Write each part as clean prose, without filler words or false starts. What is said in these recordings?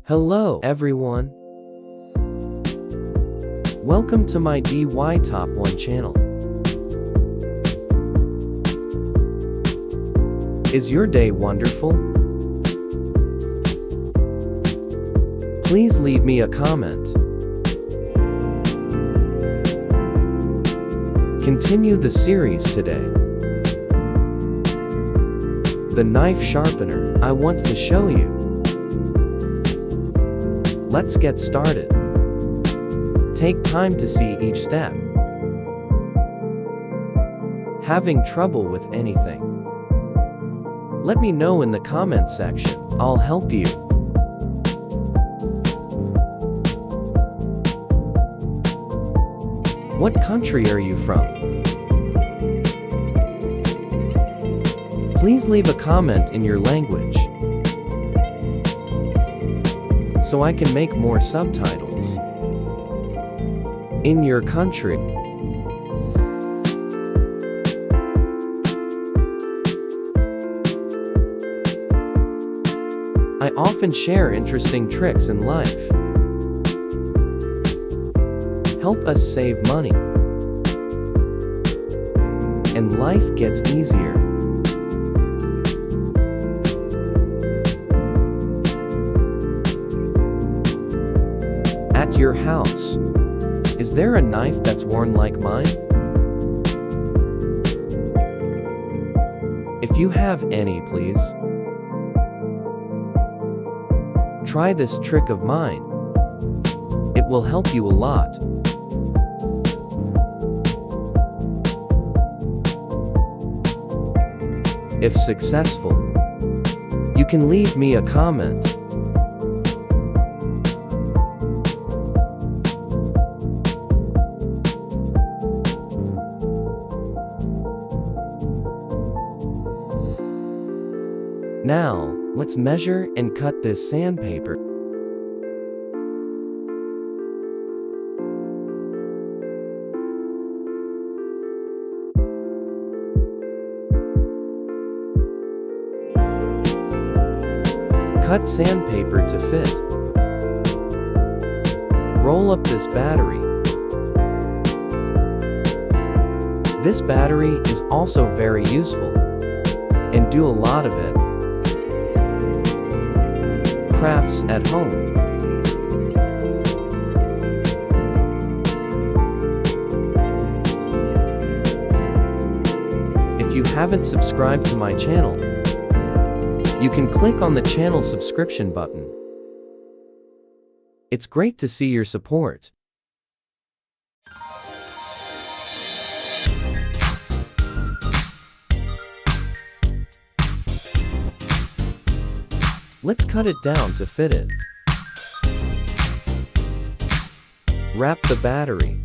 Hello everyone. Welcome to my DiyTop1 channel. Is your day wonderful? Please leave me a comment. Continue the series today. The knife sharpener I want to show you. Let's get started. Take time to see each step. Having trouble with anything? Let me know in the comment section. I'll help you. What country are you from? Please leave a comment in your language, so I can make more subtitles. In your country. I often share interesting tricks in life. Help us save money. And life gets easier. At your house, is there a knife that's worn like mine? If you have any, please try this trick of mine. It will help you a lot. If successful, you can leave me a comment. Now, let's measure and cut this sandpaper. Cut sandpaper to fit. Roll up this battery. This battery is also very useful, and do a lot of it. Crafts at home. If you haven't subscribed to my channel, you can click on the channel subscription button. It's great to see your support. Let's cut it down to fit it. Wrap the battery.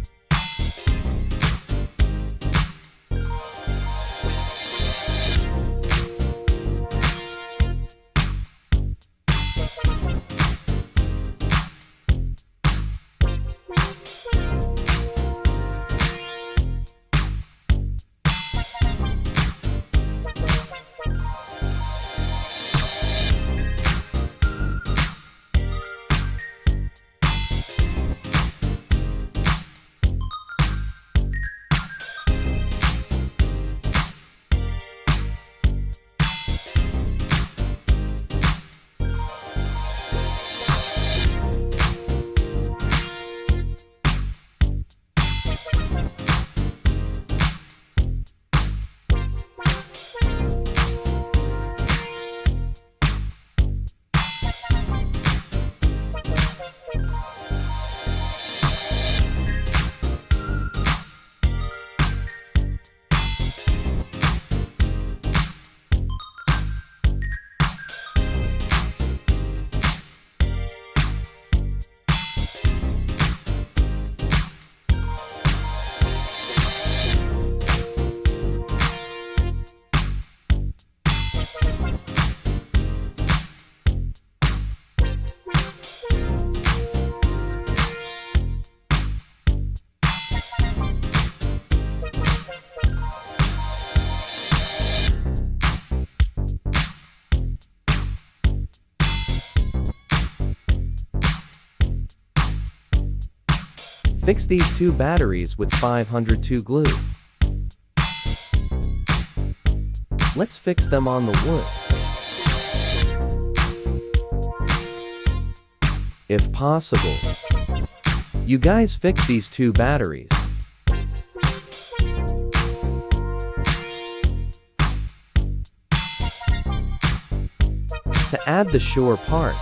Fix these two batteries with 502 glue. Let's fix them on the wood. If possible, you guys fix these two batteries. To add the shore part,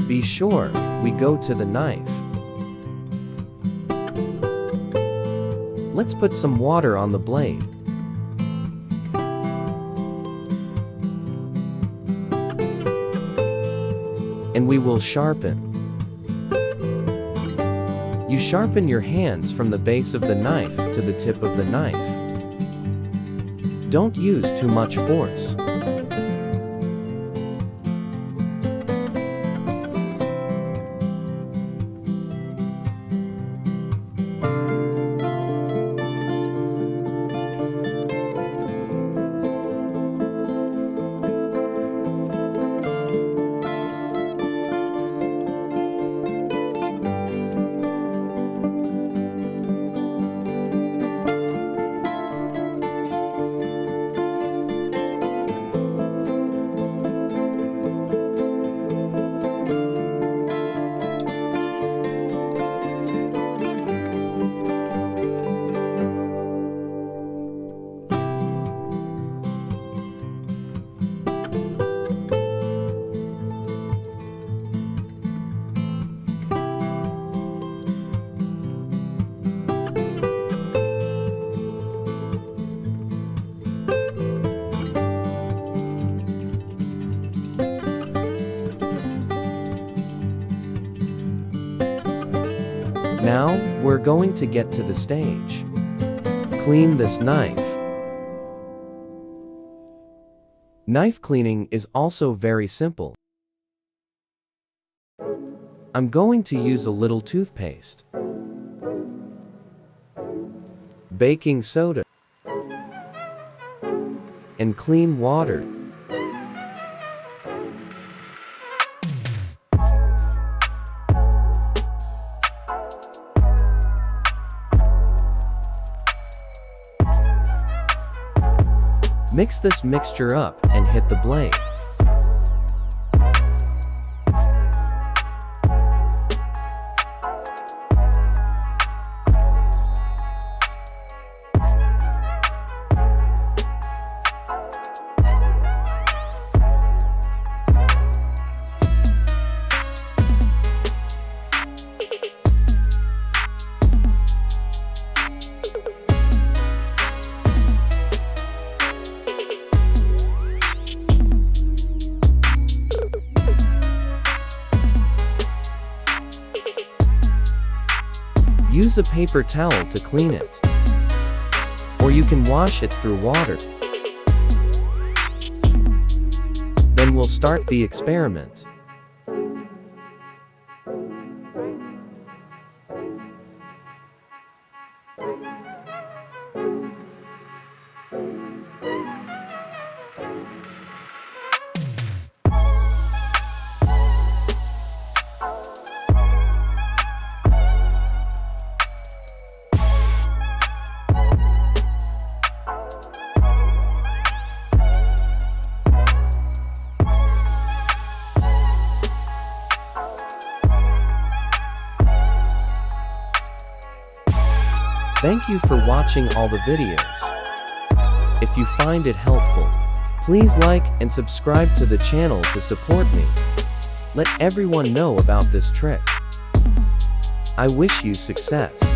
be sure we go to the knife. Let's put some water on the blade. And we will sharpen. You sharpen your hands from the base of the knife to the tip of the knife. Don't use too much force. Now, we're going to get to the stage. Clean this knife. Knife cleaning is also very simple. I'm going to use a little toothpaste, baking soda, and clean water. Mix this mixture up and hit the blade. Use a paper towel to clean it, or you can wash it through water. Then we'll start the experiment. Thank you for watching all the videos. If you find it helpful, please like and subscribe to the channel to support me. Let everyone know about this trick. I wish you success.